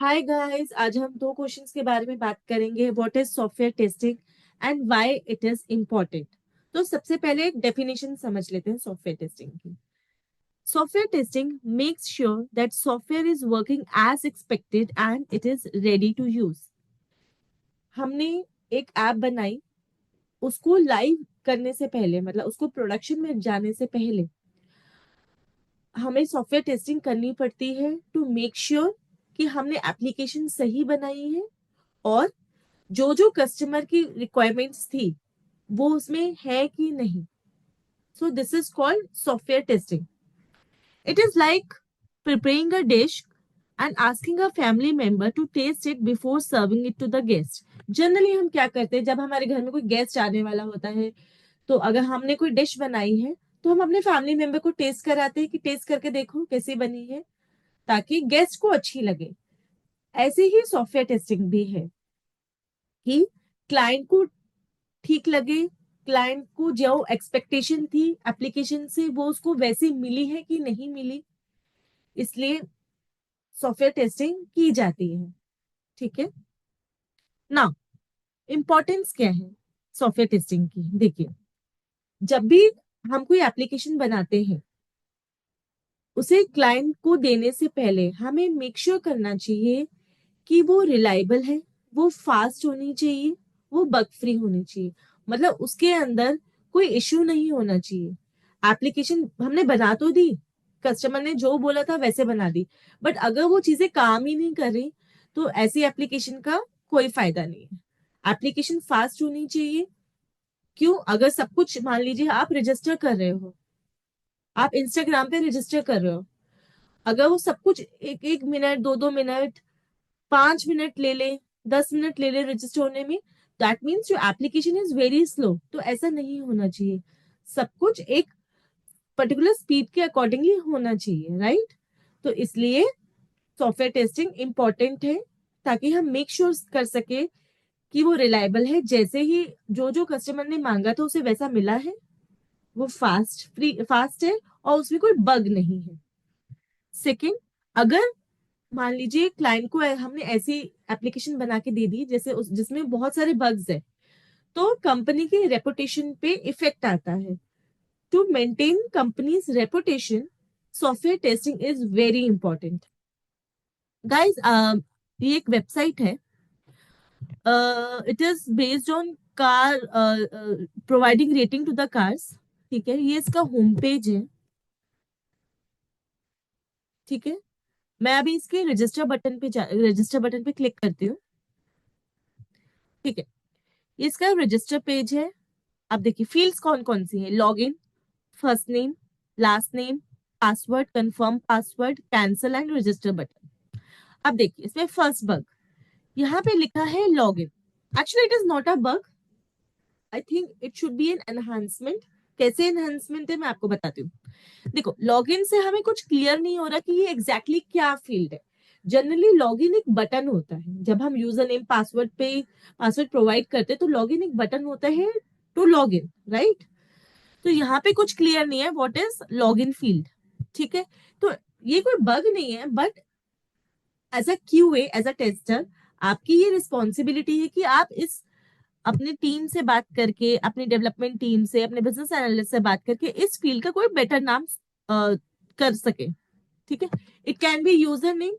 Hi guys, आज हम दो क्वेश्चंस के बारे में बात करेंगे। What is software testing and why it is important. तो सबसे पहले एक डेफिनेशन समझ लेते हैं सॉफ्टवेयर टेस्टिंग की। Software testing makes sure that software is working as expected and it is ready to use. हमने एक ऐप बनाई, उसको लाइव करने से पहले, मतलब उसको प्रोडक्शन में जाने से पहले हमें सॉफ्टवेयर टेस्टिंग करनी पड़ती है टू मेक श्योर कि हमने एप्लीकेशन सही बनाई है और जो जो कस्टमर की रिक्वायरमेंट्स थी वो उसमें है कि नहीं। So this is called software testing. It is like preparing a dish and asking a family member to taste it before serving it to the guest. Generally हम क्या करते हैं, जब हमारे घर में कोई गेस्ट आने वाला होता है तो अगर हमने कोई डिश बनाई है तो हम अपने फैमिली मेंबर को टेस्ट कराते हैं कि टेस्ट करके देखो कैसी बनी है, ताकि गेस्ट को अच्छी लगे। ऐसे ही सॉफ्टवेयर टेस्टिंग भी है कि क्लाइंट को ठीक लगे, क्लाइंट को जो एक्सपेक्टेशन थी एप्लीकेशन से वो उसको वैसी मिली है कि नहीं मिली, इसलिए सॉफ्टवेयर टेस्टिंग की जाती है। ठीक है ना। इंपॉर्टेंस क्या है सॉफ्टवेयर टेस्टिंग की, देखिए। जब भी हम कोई एप्लीकेशन बनाते हैं उसे क्लाइंट को देने से पहले हमें मेक श्योर करना चाहिए कि वो रिलायबल है, वो फास्ट होनी चाहिए, वो बग फ्री होनी चाहिए। मतलब उसके अंदर कोई इश्यू नहीं होना चाहिए। एप्लीकेशन हमने बना तो दी, कस्टमर ने जो बोला था वैसे बना दी, बट अगर वो चीजें काम ही नहीं कर रही तो ऐसी एप्लीकेशन का कोई फायदा नहीं है। एप्लीकेशन फास्ट होनी चाहिए। क्यों? अगर सब कुछ, मान लीजिए आप रजिस्टर कर रहे हो, आप इंस्टाग्राम पे रजिस्टर कर रहे हो, अगर वो सब कुछ एक एक मिनट, दो दो मिनट, 5 मिनट ले ले, 10 मिनट ले ले रजिस्टर होने में, that means your application is very slow. तो ऐसा नहीं होना चाहिए। सब कुछ एक पर्टिकुलर स्पीड के अकॉर्डिंगली होना चाहिए, राइट? तो इसलिए सॉफ्टवेयर टेस्टिंग इंपॉर्टेंट है, ताकि हम मेक श्योर कर सके कि वो रिलायबल है, जैसे ही जो जो कस्टमर ने मांगा था उसे वैसा मिला है, वो फास्ट है और उसमें कोई बग नहीं है। सेकेंड, अगर मान लीजिए क्लाइंट को हमने ऐसी एप्लीकेशन बना के दे दी जैसे जिसमें बहुत सारे बग्स है, तो कंपनी की रेपुटेशन पे इफेक्ट आता है। To maintain companies reputation, software testing is very important. Guys, ये एक वेबसाइट है। It is based on car providing rating to the cars. ठीक है, ये इसका होम पेज है। ठीक है, मैं अभी इसके रजिस्टर बटन पे क्लिक करती हूँ। ठीक है, ये इसका रजिस्टर पेज है। अब देखिए फील्ड्स कौन कौन सी है। Log in, first name, last name, password, confirm password, cancel and register button. अब देखिए इसमें फर्स्ट बग, यहाँ पे लिखा है log in. Actually it is not a bug, I think it should be an enhancement. कैसे एनहांसमेंट है मैं आपको बताती हूँ। देखो, लॉगिन से हमें कुछ क्लियर नहीं हो रहा कि ये एग्जैक्टली क्या फील्ड है। जनरली लॉगिन एक बटन होता है, जब हम यूजर नेम पासवर्ड पे पासवर्ड प्रोवाइड करते हैं तो लॉगिन एक बटन होता है टू लॉग इन, राइट? तो यहाँ पे कुछ क्लियर नहीं है what is log in field. ठीक है, तो ये कोई बग नहीं है, but as a QA, as a tester, आपकी ये रिस्पॉन्सिबिलिटी है कि आप इस अपनी टीम से बात करके, अपनी डेवलपमेंट टीम से, अपने बिजनेस एनालिस्ट से बात करके इस फील्ड का कोई बेटर नाम कर सके। ठीक है, it can be user name,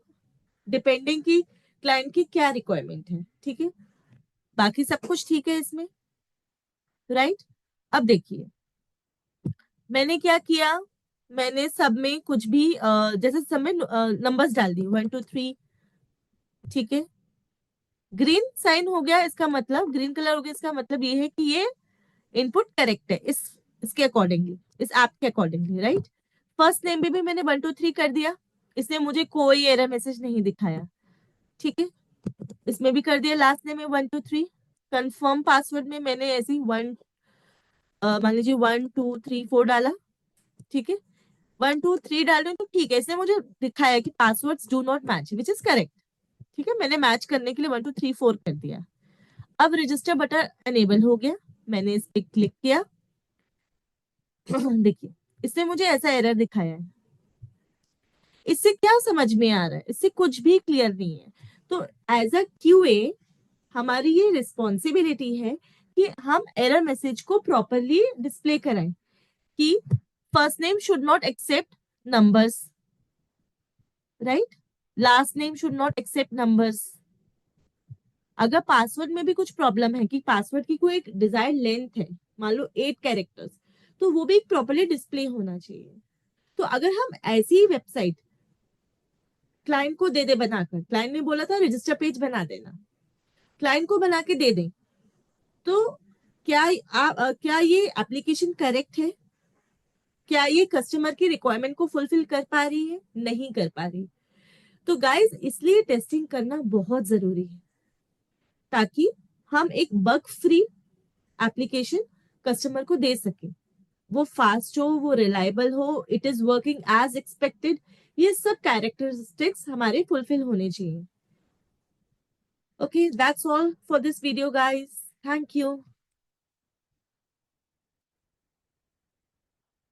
depending की क्लाइंट की क्या रिक्वायरमेंट है। ठीक है, बाकी सब कुछ ठीक है इसमें, राइट? अब देखिए मैंने क्या किया। मैंने सब में कुछ भी जैसे सब में नंबर्स डाल दी, 1 2 3। ठीक है, ग्रीन साइन हो गया, इसका मतलब ग्रीन कलर हो गया, इसका मतलब ये है कि ये इनपुट करेक्ट है इसके अकॉर्डिंगली, इस ऐप के अकॉर्डिंगली, राइट? फर्स्ट नेम में भी मैंने 1 2 3 कर दिया, इसने मुझे कोई एरर मैसेज नहीं दिखाया। ठीक है, इसमें भी कर दिया, लास्ट नेम में 1 2 3। कंफर्म पासवर्ड में मैंने ऐसे ही मान लीजिए 1 2 3 4 डाला। ठीक है, 1 2 3 डाल रहे हैं तो ठीक है, इसने मुझे दिखाया कि passwords do not match, which is correct. ठीक है, मैंने मैच करने के लिए 1 2 3 4 कर दिया। अब रजिस्टर बटन एनेबल हो गया, मैंने इस पे क्लिक किया। देखिए इसने मुझे ऐसा एरर दिखाया है, इससे क्या समझ में आ रहा है? इससे कुछ भी क्लियर नहीं है। तो एज अ क्यूए हमारी ये रिस्पॉन्सिबिलिटी है कि हम एरर मैसेज को प्रॉपरली डिस्प्ले कराएं कि first name should not accept numbers, right, last name should not accept numbers. अगर पासवर्ड में भी कुछ प्रॉब्लम है कि पासवर्ड की कोई एक डिजायर्ड लेंथ है, मान लो 8 कैरेक्टर्स, तो वो भी प्रॉपरली डिस्प्ले होना चाहिए। तो अगर हम ऐसी वेबसाइट क्लाइंट को दे दे बनाकर, क्लाइंट ने बोला था रजिस्टर पेज बना देना, क्लाइंट को बना के दे दें, तो क्या ये एप्लीकेशन करेक्ट है? क्या ये कस्टमर की रिक्वायरमेंट को फुलफिल कर पा रही है? नहीं कर पा रही। तो गाइस इसलिए टेस्टिंग करना बहुत जरूरी है, ताकि हम एक बग फ्री एप्लीकेशन कस्टमर को दे सके, वो फास्ट हो, वो रिलायबल हो, it is working as expected, ये सब कैरेक्टरिस्टिक्स हमारे फुलफिल होने चाहिए। Okay, that's all for this video guys, thank you.